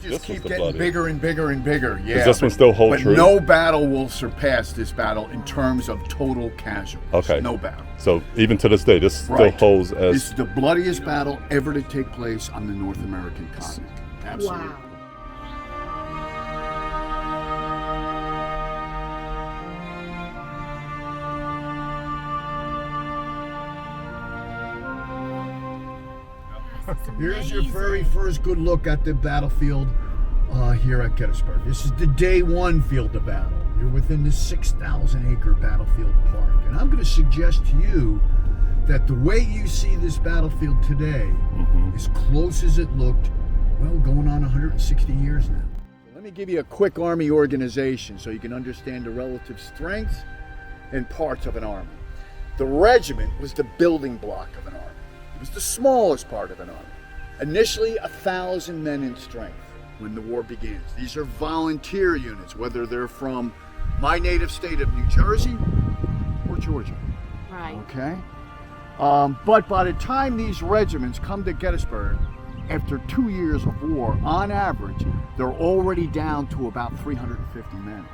just keep getting bigger and bigger and bigger. Yeah. Does this one still hold true? But no battle will surpass this battle in terms of total casualties. Okay. No battle. So even to this day, this still holds as... This is the bloodiest battle ever to take place on the North American continent. Absolutely. Wow. Here's your very first good look at the battlefield here at Gettysburg. This is the day one field of battle. You're within the 6,000-acre battlefield park. And I'm going to suggest to you that the way you see this battlefield today, as close as it looked, well, going on 160 years now. Let me give you a quick Army organization so you can understand the relative strengths and parts of an Army. The regiment was the building block of an Army. It was the smallest part of an Army. Initially 1,000 men in strength when the war begins. These are volunteer units, whether they're from my native state of New Jersey or Georgia. Right. Okay? But by the time these regiments come to Gettysburg, after 2 years of war, on average, they're already down to about 350 men.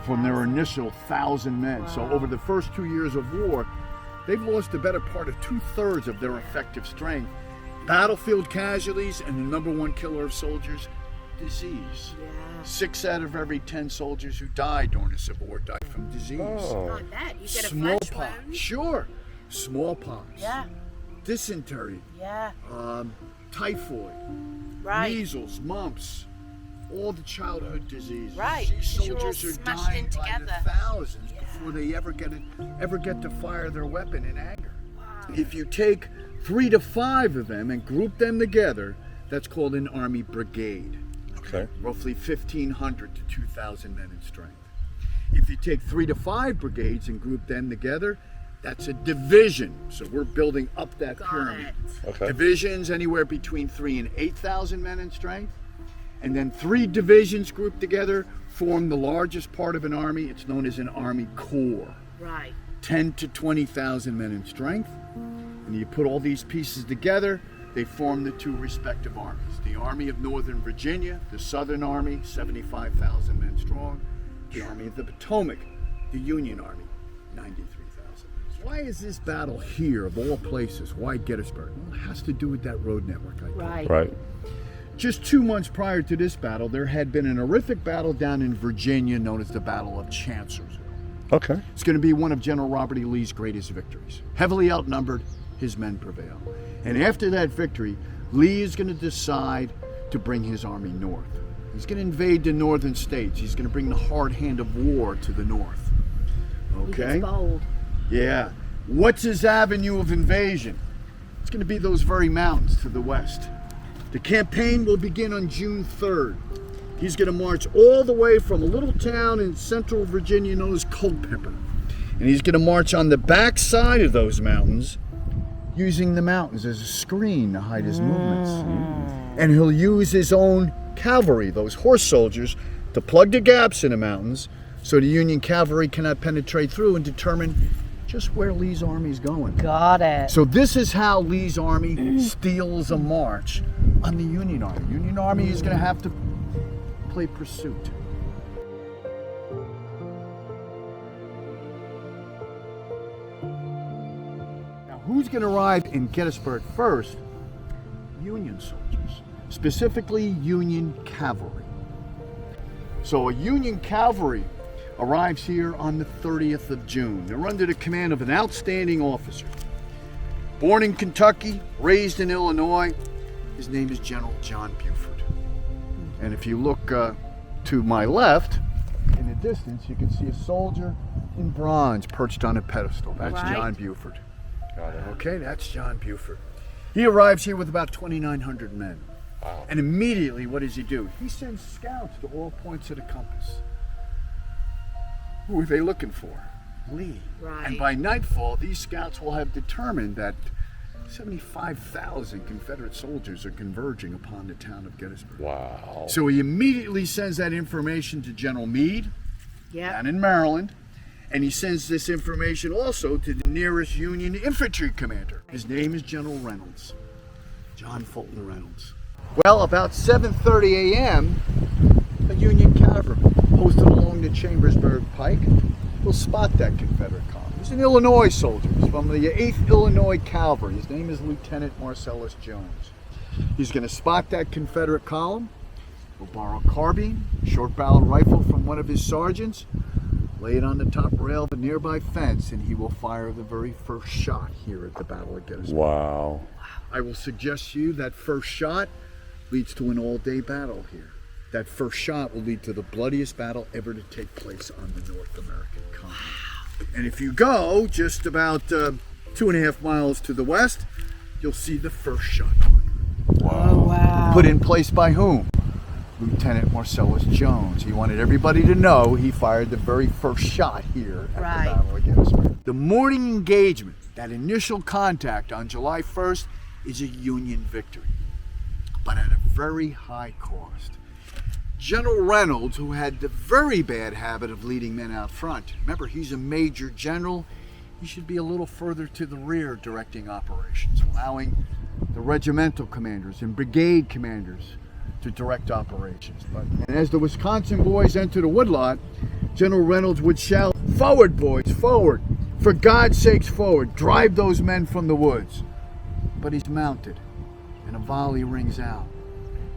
From their initial 1,000 men. Wow. So over the first 2 years of war, they've lost the better part of 2/3 of their effective strength. Battlefield casualties, and the number one killer of soldiers, disease. Yeah. 6 out of every 10 soldiers who died during the Civil War died from disease. Oh. Not that. You get a Smallpox. flesh wound. Sure. Smallpox. Yeah. Dysentery. Yeah. Typhoid. Right. Measles, mumps. All the childhood diseases. Right. These soldiers are smashed dying in by together. the thousands before they ever get to fire their weapon in anger. Wow. If you take 3 to 5 of them and group them together, that's called an Army brigade. Okay. Roughly 1,500 to 2,000 men in strength. If you take 3 to 5 brigades and group them together, that's a division. So we're building up that pyramid. Okay. Divisions anywhere between 3,000 and 8,000 men in strength. And then 3 divisions grouped together form the largest part of an army. It's known as an Army Corps. Right. 10 to 20,000 men in strength. And you put all these pieces together, they form the 2 respective armies. The Army of Northern Virginia, the Southern Army, 75,000 men strong. The Army of the Potomac, the Union Army, 93,000. Why is this battle here, of all places? Why Gettysburg? Well, it has to do with that road network I told you. Right. Right. Just 2 months prior to this battle, there had been an horrific battle down in Virginia known as the Battle of Chancellorsville. Okay. It's going to be one of General Robert E. Lee's greatest victories. Heavily outnumbered, his men prevail. And after that victory, Lee is going to decide to bring his army north. He's going to invade the northern states. He's going to bring the hard hand of war to the north. Okay? He gets bold. Yeah. What's his avenue of invasion? It's going to be those very mountains to the west. The campaign will begin on June 3rd. He's going to march all the way from a little town in central Virginia known as Culpeper. And he's going to march on the back side of those mountains, using the mountains as a screen to hide his movements. And he'll use his own cavalry, those horse soldiers, to plug the gaps in the mountains so the Union cavalry cannot penetrate through and determine just where Lee's army is going. Got it. So this is how Lee's army steals a march on the Union Army. Union Army is going to have to play pursuit. Now, who's going to arrive in Gettysburg first? Union soldiers, specifically Union cavalry. So a Union cavalry arrives here on the 30th of June. They're under the command of an outstanding officer. Born in Kentucky, raised in Illinois, his name is General John Buford. And if you look to my left, in the distance, you can see a soldier in bronze perched on a pedestal. That's Right. John Buford. Got it. Okay, that's John Buford. He arrives here with about 2,900 men. Wow. And immediately, what does he do? He sends scouts to all points of the compass. Who are they looking for? Lee. Right. And by nightfall, these scouts will have determined that 75,000 Confederate soldiers are converging upon the town of Gettysburg. Wow. So he immediately sends that information to General Meade down in Maryland, and he sends this information also to the nearest Union infantry commander. His name is General Reynolds, John Fulton Reynolds. Well, about 7:30 a.m., a Union cavalryman posted along the Chambersburg Pike will spot that Confederate column. He's an Illinois soldier. He's from the 8th Illinois Cavalry. His name is Lieutenant Marcellus Jones. He's going to spot that Confederate column. He'll borrow a carbine, short-barreled rifle from one of his sergeants, lay it on the top rail of a nearby fence, and he will fire the very first shot here at the Battle of Gettysburg. Wow. I will suggest to you that first shot leads to an all-day battle here. That first shot will lead to the bloodiest battle ever to take place on the North American continent. And if you go just about 2.5 miles to the west, you'll see the first shot marker. Oh, wow. Put in place by whom? Lieutenant Marcellus Jones. He wanted everybody to know he fired the very first shot here at Right. the Battle of Gettysburg. The morning engagement, that initial contact on July 1st, is a Union victory, but at a very high cost. General Reynolds, who had the very bad habit of leading men out front, remember he's a major general, he should be a little further to the rear directing operations, allowing the regimental commanders and brigade commanders to direct operations. And as the Wisconsin boys enter the woodlot, General Reynolds would shout, "Forward, boys, forward! For God's sakes, forward! Drive those men from the woods!" But he's mounted, and a volley rings out.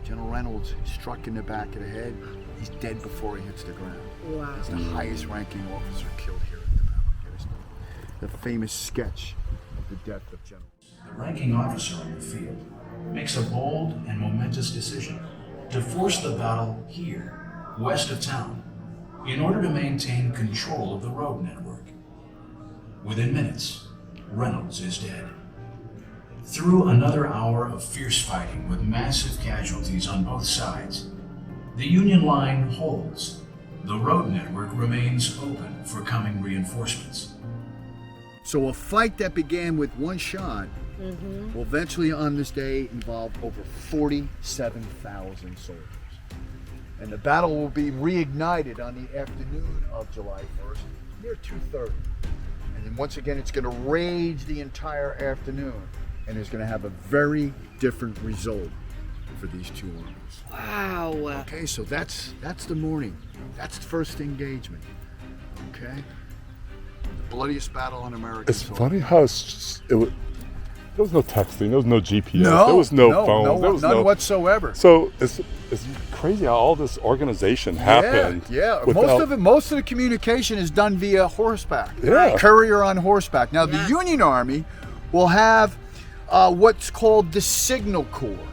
General Reynolds is struck in the back of the head. He's dead before he hits the ground. Wow. He's the highest ranking officer killed here at the Battle of Gettysburg. The famous sketch of the death of General. The ranking officer on the field makes a bold and momentous decision to force the battle here, west of town, in order to maintain control of the road network. Within minutes, Reynolds is dead. Through another hour of fierce fighting with massive casualties on both sides, the Union line holds. The road network remains open for coming reinforcements. So a fight that began with one shot will eventually on this day involve over 47,000 soldiers. And the battle will be reignited on the afternoon of July 1st, near 2:30. And then once again, it's going to rage the entire afternoon, and it's going to have a very different result for these two armies. Wow. Okay, so that's the morning. That's the first engagement. Okay? The bloodiest battle in America. It's funny how it's just, there was no texting, there was no GPS, No, there was no phones, there was none whatsoever. So it's crazy how all this organization happened. Yeah. without- Most of the communication is done via horseback. Yeah. Courier on horseback. Now the Yes. Union Army will have what's called the Signal Corps.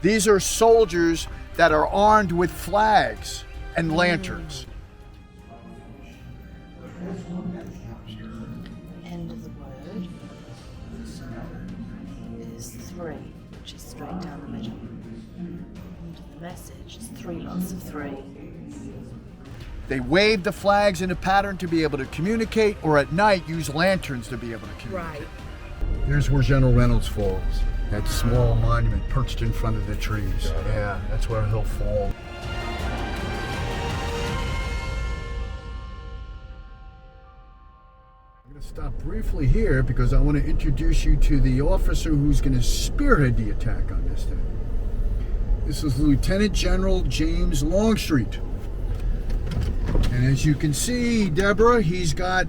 These are soldiers that are armed with flags and lanterns. End of the word is 3, which is straight down the middle. End of the message is 3 lots of 3. They wave the flags in a pattern to be able to communicate, or at night use lanterns to be able to communicate. Right. Here's where General Reynolds falls. That small monument perched in front of the trees. Yeah, that's where he'll fall. I'm going to stop briefly here because I want to introduce you to the officer who's going to spearhead the attack on this day. This is Lieutenant General James Longstreet. And as you can see, Deborah, he's got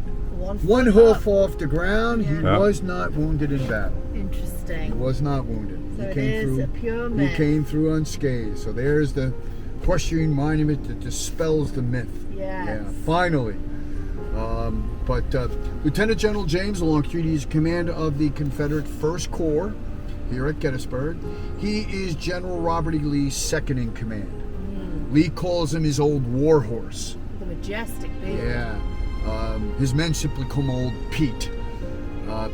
one hoof off the ground. He Yeah. was not wounded in battle. He Interesting. was not wounded. So He it came is through. a pure He myth. came through unscathed. So there's the equestrian monument that dispels the myth. Yes. Yeah, finally. Lieutenant General James Longstreet, he's commander of the Confederate First Corps here at Gettysburg. He is General Robert E. Lee's second in command. Lee calls him his old war horse. The majestic being. Yeah. His men simply call him Old Pete.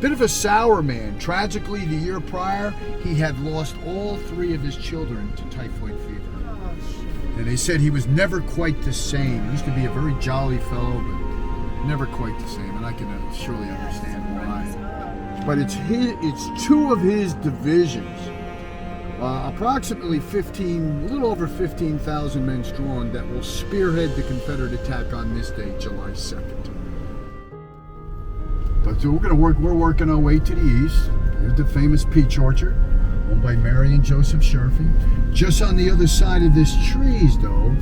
Bit of a sour man. Tragically, the year prior, he had lost all 3 of his children to typhoid fever. Oh, shit. And they said he was never quite the same. He used to be a very jolly fellow, but never quite the same. And I can surely understand why. But it's 2 of his divisions, approximately a little over 15,000 men strong, that will spearhead the Confederate attack on this day, July 2nd. But so we're working our way to the east. Here's the famous peach orchard. owned by Mary and Joseph Sherfy. Just on the other side of this trees, though,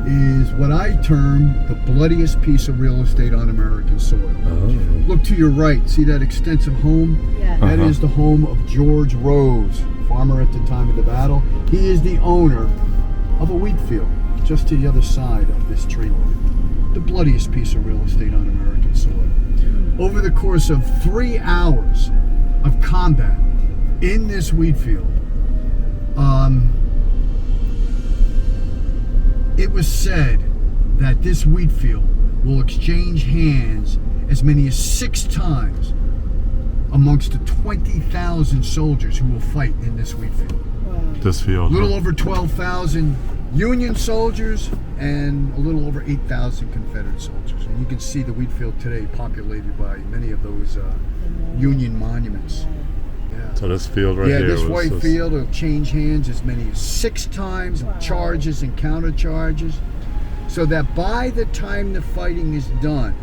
is what I term the bloodiest piece of real estate on American soil. Oh. Look to your right. See that extensive home? Yeah. That is the home of George Rose, farmer at the time of the battle. He is the owner of a wheat field just to the other side of this tree line. The bloodiest piece of real estate on American soil. Over the course of 3 hours of combat in this wheat field, it was said that this wheat field will exchange hands as many as 6 times amongst the 20,000 soldiers who will fight in this wheat field. This A field. little over 12,000 Union soldiers and a little over 8,000 Confederate soldiers. And you can see the wheat field today populated by many of those Union monuments. Yeah. So this field right Yeah, here this was white just- field will change hands as many as 6 times with charges and countercharges, so that by the time the fighting is done,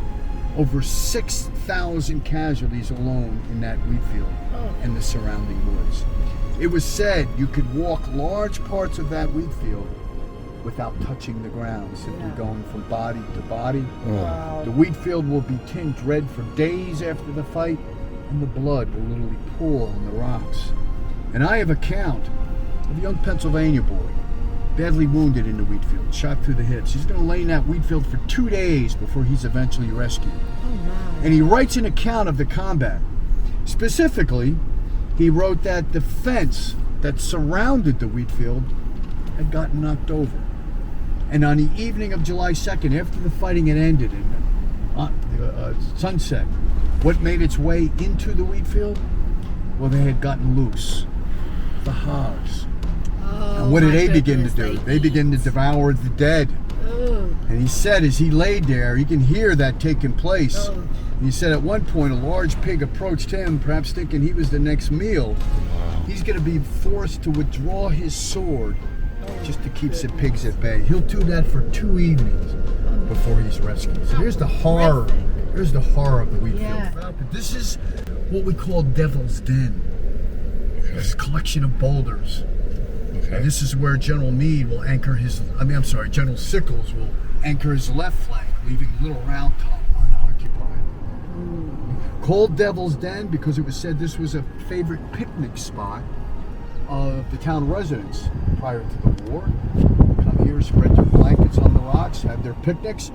over 6,000 casualties alone in that wheat field and the surrounding woods. It was said you could walk large parts of that wheat field without touching the ground, simply going from body to body. Oh. The wheat field will be tinged red for days after the fight, and the blood will literally pool on the rocks. And I have a count of a young Pennsylvania boy, badly wounded in the wheat field, shot through the hips. He's going to lay in that wheat field for 2 days before he's eventually rescued. And he writes an account of the combat. Specifically, he wrote that the fence that surrounded the wheat field had gotten knocked over. And on the evening of July 2nd, after the fighting had ended and sunset, what made its way into the wheat field? Well, they had gotten loose. The hogs. And what did they begin to do? They began to devour the dead. And he said as he laid there, he can hear that taking place. And he said at one point a large pig approached him, perhaps thinking he was the next meal. He's going to be forced to withdraw his sword just to keep the pigs at bay. He'll do that for 2 evenings before he's rescued. So there's the horror. There's the horror of the wheat field. This is what we call Devil's Den. It's a collection of boulders. Okay. And this is where General Meade will anchor his, General Sickles will anchor his left flank, leaving Little Round Top unoccupied. Called Devil's Den because it was said this was a favorite picnic spot of the town residents prior to the war. Come here, spread their blankets on the rocks, have their picnics.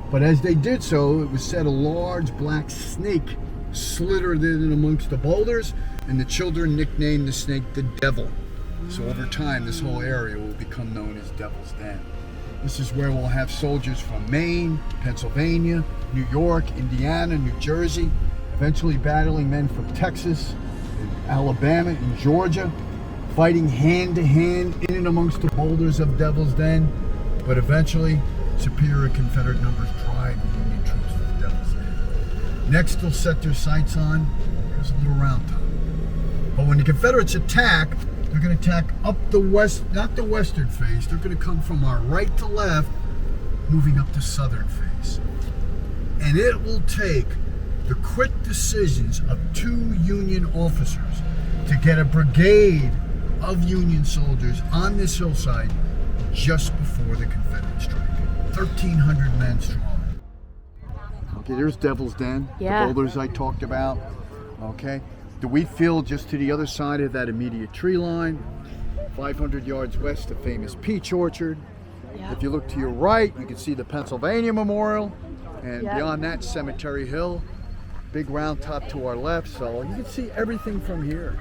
But as they did so, it was said a large black snake slithered in amongst the boulders, and the children nicknamed the snake the Devil. So over time, this whole area will become known as Devil's Den. This is where we'll have soldiers from Maine, Pennsylvania, New York, Indiana, New Jersey, eventually battling men from Texas, and Alabama, and Georgia, fighting hand to hand in and amongst the boulders of Devil's Den. But eventually, superior Confederate numbers drive the Union troops to the Devil's Den. Next, they'll set their sights on, there's a Little Round Top. But when the Confederates attack, they're going to attack up the west, not the western face. They're going to come from our right to left, moving up the southern face. And it will take the quick decisions of 2 Union officers to get a brigade of Union soldiers on this hillside just before the Confederate strike. 1,300 men strong. Okay, there's Devil's Den, Yeah. the boulders I talked about. Okay. The wheat field just to the other side of that immediate tree line, 500 yards west, the famous peach orchard. Yeah. If you look to your right, you can see the Pennsylvania Memorial, and Yeah. beyond that, Cemetery Hill. Big Round Top to our left, so you can see everything from here.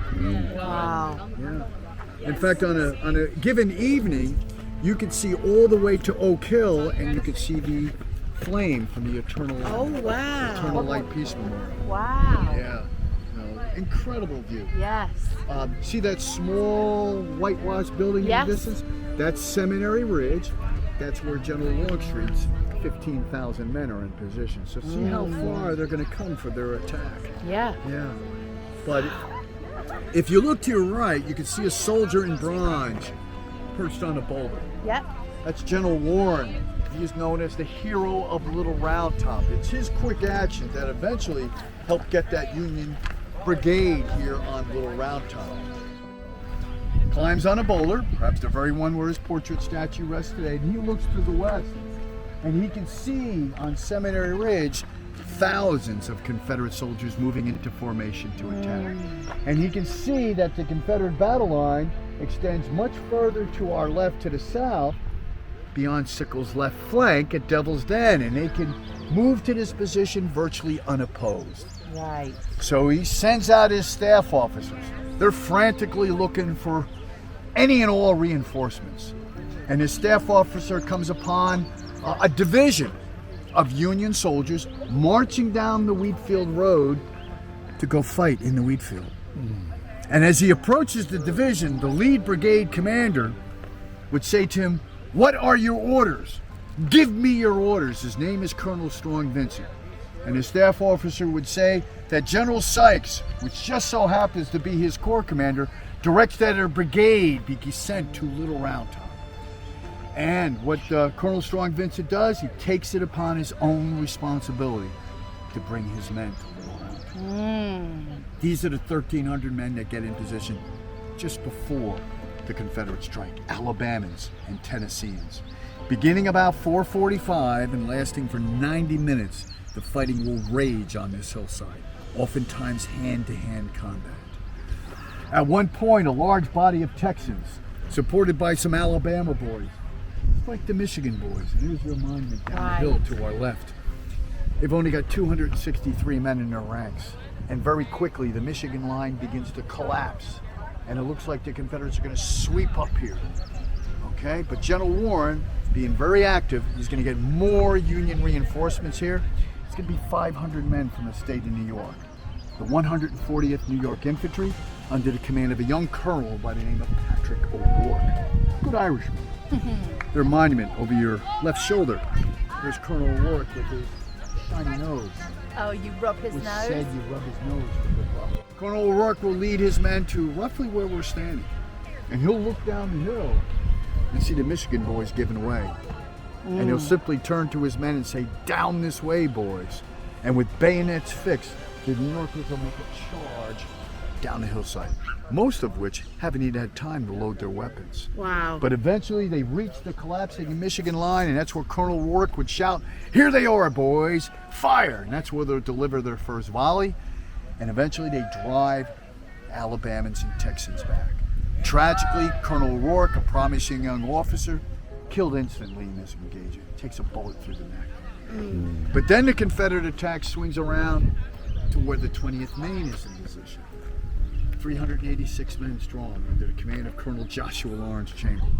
Wow. Yeah. In fact, on a given evening, you can see all the way to Oak Hill, and you can see the flame from the Eternal Wow. Light Peace Memorial. Wow. Yeah. Incredible view. Yes. See that small whitewashed building in Yes. the distance? That's Seminary Ridge. That's where General Longstreet's 15,000 men are in position. So see how far they're going to come for their attack. Yeah. Yeah. But if you look to your right, you can see a soldier in bronze perched on a boulder. Yep. That's General Warren. He is known as the hero of Little Round Top. It's his quick action that eventually helped get that Union brigade here on Little Round Top. climbs on a boulder, perhaps the very one where his portrait statue rests today, and he looks to the west, and he can see on Seminary Ridge thousands of Confederate soldiers moving into formation to attack. And he can see that the Confederate battle line extends much further to our left to the south, beyond Sickles' left flank at Devil's Den, and they can move to this position virtually unopposed. Right. So he sends out his staff officers. They're frantically looking for any and all reinforcements. And his staff officer comes upon a division of Union soldiers marching down the Wheatfield Road to go fight in the Wheatfield. And as he approaches the division, the lead brigade commander would say to him, "What are your orders? Give me your orders." His name is Colonel Strong Vincent. And his staff officer would say that General Sykes, which just so happens to be his corps commander, directs that a brigade be sent to Little Round Top. And what Colonel Strong Vincent does, he takes it upon his own responsibility to bring his men to Little Round Top. These are the 1,300 men that get in position just before the Confederate strike, Alabamans and Tennesseans. Beginning about 4:45 and lasting for 90 minutes, the fighting will rage on this hillside, oftentimes hand-to-hand combat. At one point, a large body of Texans, supported by some Alabama boys, it's like the Michigan boys, and here's their monument down the hill to our left. They've only got 263 men in their ranks, and very quickly the Michigan line begins to collapse, and it looks like the Confederates are going to sweep up here. Okay, but General Warren, being very active, he's going to get more Union reinforcements here. It's going to be 500 men from the state of New York. The 140th New York Infantry, under the command of a young colonel by the name of Patrick O'Rourke. Good Irishman. Their monument over your left shoulder. There's Colonel O'Rourke with his shiny nose. Oh, you rub his It was nose? said you rub his nose for good luck. Colonel O'Rourke will lead his men to roughly where we're standing. And he'll look down the hill and see the Michigan boys giving way. And he'll simply turn to his men and say, "Down this way, boys." And with bayonets fixed, the New Yorkers will make a charge down the hillside, most of which haven't even had time to load their weapons. Wow. But eventually they reach the collapsing Michigan line, and that's where Colonel Rourke would shout, "Here they are, boys, fire!" And that's where they'll deliver their first volley, and eventually they drive Alabamans and Texans back. Tragically, Colonel Rourke, a promising young officer, killed instantly in this engagement, takes a bullet through the neck. But then the Confederate attack swings around to where the 20th Maine is in position. 386 men strong under the command of Colonel Joshua Lawrence Chamberlain.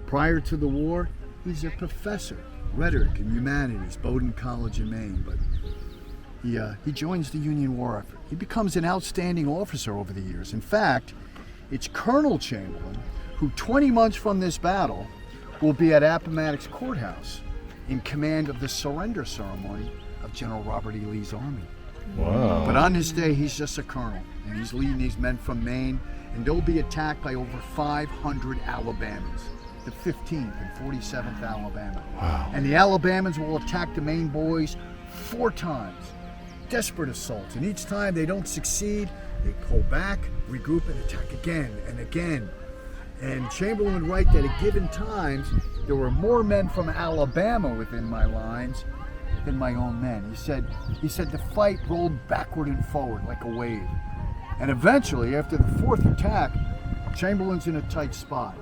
Prior to the war, he's a professor, rhetoric and humanities, Bowdoin College in Maine, but he joins the Union war effort. He becomes an outstanding officer over the years. In fact, it's Colonel Chamberlain who 20 months from this battle will be at Appomattox Courthouse in command of the surrender ceremony of General Robert E. Lee's army. Wow. But on this day, he's just a colonel, and he's leading these men from Maine, and they'll be attacked by over 500 Alabamans, the 15th and 47th Alabama. Wow. And the Alabamans will attack the Maine boys 4 times. Desperate assaults, and each time they don't succeed, they pull back, regroup, and attack again and again. And Chamberlain would write that at given times, there were more men from Alabama within my lines than my own men. He said the fight rolled backward and forward like a wave. And eventually, after the 4th attack, Chamberlain's in a tight spot.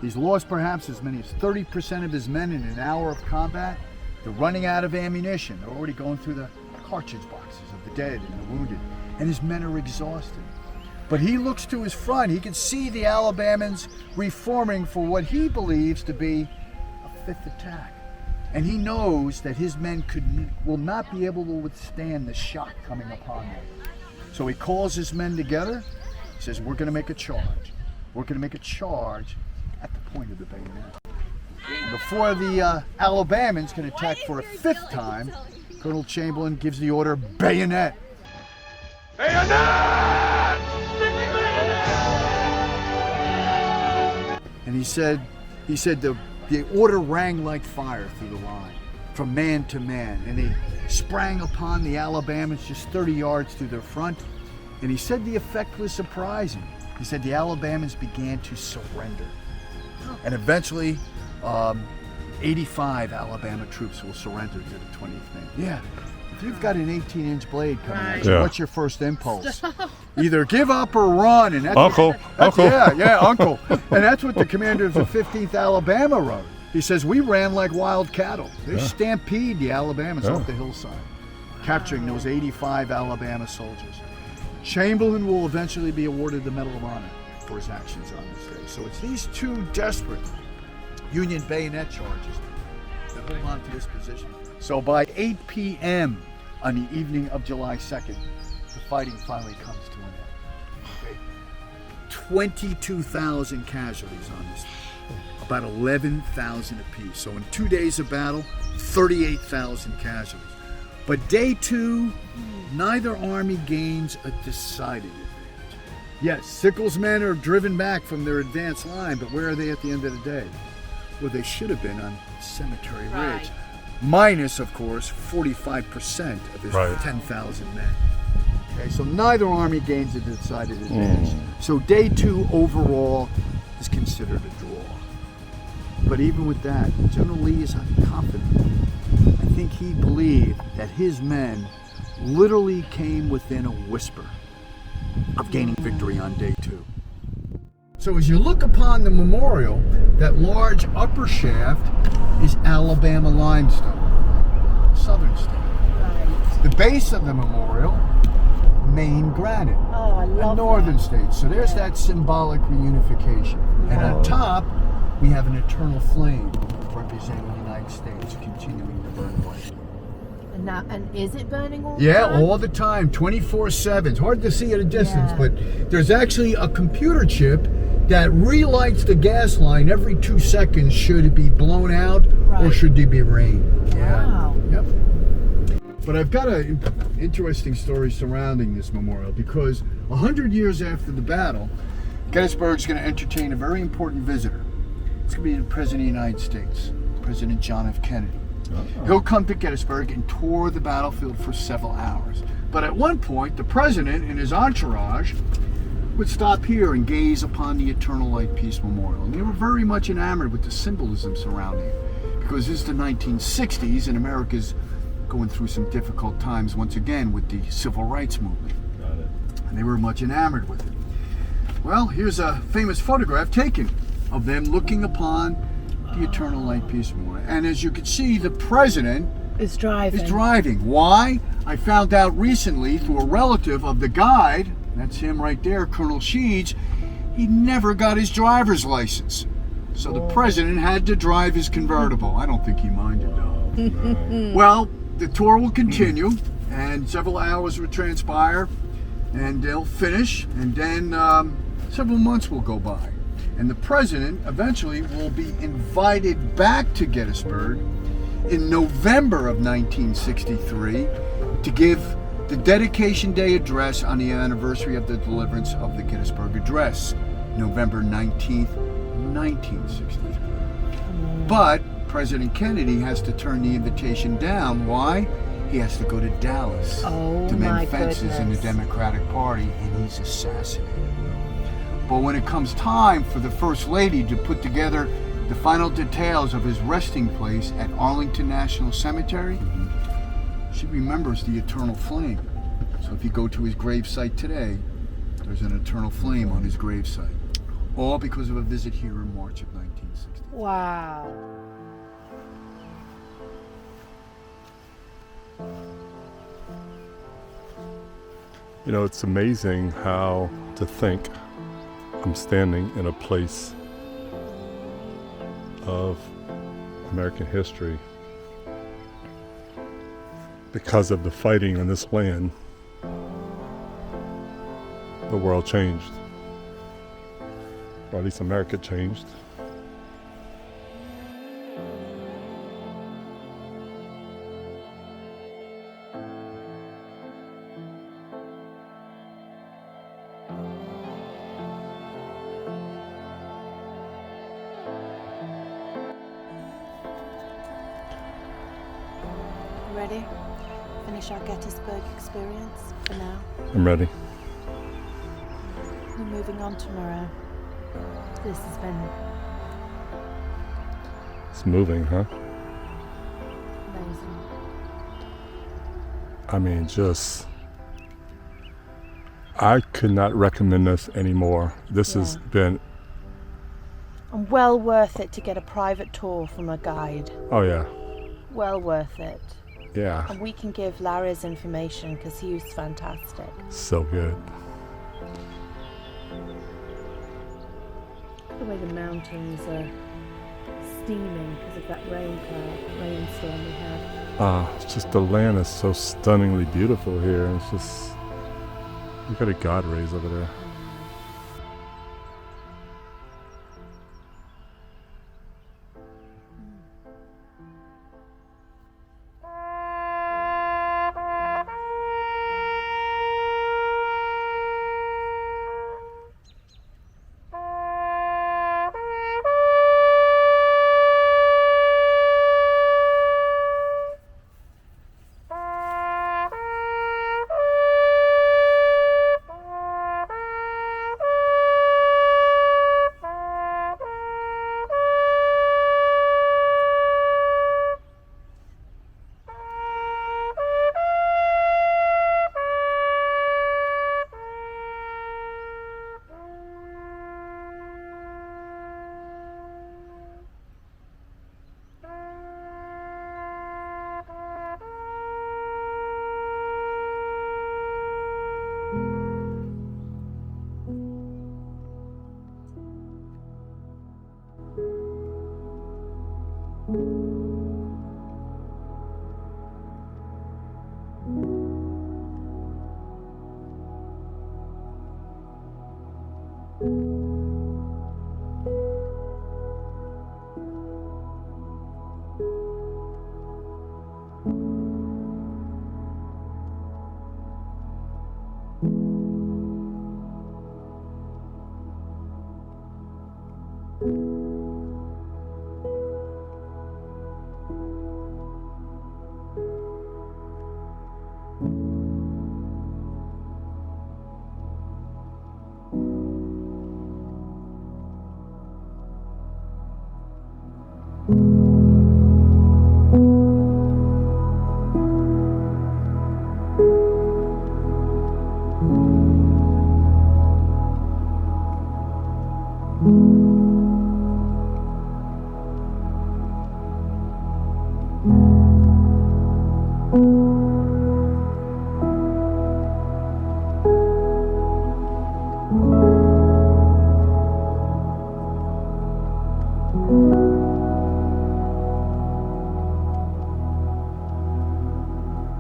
He's lost perhaps as many as 30% of his men in an hour of combat. They're running out of ammunition. They're already going through the cartridge boxes of the dead and the wounded. And his men are exhausted. But he looks to his front. He can see the Alabamans reforming for what he believes to be a 5th attack. And he knows that his men will not be able to withstand the shock coming upon them. So he calls his men together. He says, "We're going to make a charge. We're going to make a charge at the point of the bayonet." And before the Alabamans can attack for a 5th time, Colonel Chamberlain gives the order, "Bayonet!" Bayonet! And he said the order rang like fire through the line, from man to man, and they sprang upon the Alabamans just 30 yards to their front. And he said the effect was surprising. He said the Alabamans began to surrender. And eventually, 85 Alabama troops will surrender to the 20th Maine. Yeah. If you've got an 18-inch blade coming at you, Yeah. what's your first impulse? Either give up or run. And that's Uncle. Yeah, uncle. And that's what the commander of the 15th Alabama wrote. He says, we ran like wild cattle. They stampede the Alabamans off the hillside, capturing those 85 Alabama soldiers. Chamberlain will eventually be awarded the Medal of Honor for his actions on this day. So it's these two desperate Union bayonet charges that hold on to this position. So by 8 p.m. on the evening of July 2nd, the fighting finally comes to an end. Okay. 22,000 casualties on this, about 11,000 apiece. So in 2 days of battle, 38,000 casualties. But day two, neither army gains a decided advantage. Yes, Sickles' men are driven back from their advanced line, but where are they at the end of the day? Well, they should have been on Cemetery Ridge. Minus, of course, 45% of his 10,000 men. Okay, so neither army gains a decided advantage. So day two overall is considered a draw. But even with that, General Lee is confident. I think he believed that his men literally came within a whisper of gaining victory on day two. So as you look upon the memorial, that large upper shaft is Alabama limestone, southern state. Right. The base of the memorial, Maine granite, Oh, I love northern that. state. So there's that symbolic reunification. And on top, we have an eternal flame representing the United States continuing to burn bright. And is it burning all the Yeah, time? all the time, 24/7. It's hard to see at a distance, Yeah. but there's actually a computer chip that relights the gas line every 2 seconds should it be blown out or Right. should there be rain. Wow. Yep. But I've got an interesting story surrounding this memorial because 100 years after the battle, Gettysburg's going to entertain a very important visitor. It's going to be the President of the United States, President John F. Kennedy. He'll come to Gettysburg and tour the battlefield for several hours. But at one point, the president and his entourage would stop here and gaze upon the Eternal Light Peace Memorial. And they were very much enamored with the symbolism surrounding it. Because this is the 1960s and America's going through some difficult times once again with the Civil Rights Movement. Got it. And they were much enamored with it. Well, here's a famous photograph taken of them looking upon the Eternal Light Peace Memorial. And as you can see, the president It's driving. is driving. Why? I found out recently through a relative of the guide, that's him right there, Colonel Sheeds, he never got his driver's license. So the president had to drive his convertible. I don't think he minded though. Well, the tour will continue and several hours will transpire and they'll finish and then several months will go by. And the president eventually will be invited back to Gettysburg in November of 1963 to give the Dedication Day address on the anniversary of the deliverance of the Gettysburg Address, November 19th, 1963. But President Kennedy has to turn the invitation down. Why? He has to go to Dallas Oh, to my mend fences in the goodness. Democratic Party, and he's assassinated. But when it comes time for the First Lady to put together the final details of his resting place at Arlington National Cemetery, she remembers the eternal flame. So if you go to his gravesite today, there's an eternal flame on his gravesite. All because of a visit here in March of 1960. Wow. You know, it's amazing how to think I'm standing in a place of American history because of the fighting in this land. The world changed, or at least America changed. Ready? Finish our Gettysburg experience for now. I'm ready. We're moving on tomorrow. This has been It's moving, huh? amazing. I mean, I could not recommend this anymore. This has Yeah. been, And well worth it to get a private tour from a guide. oh yeah, Well worth it. yeah, And we can give Larry's information because he was fantastic. so good. The way the mountains are steaming because of that rainstorm we had. It's just the land is so stunningly beautiful here. It's just, you got a God rays over there.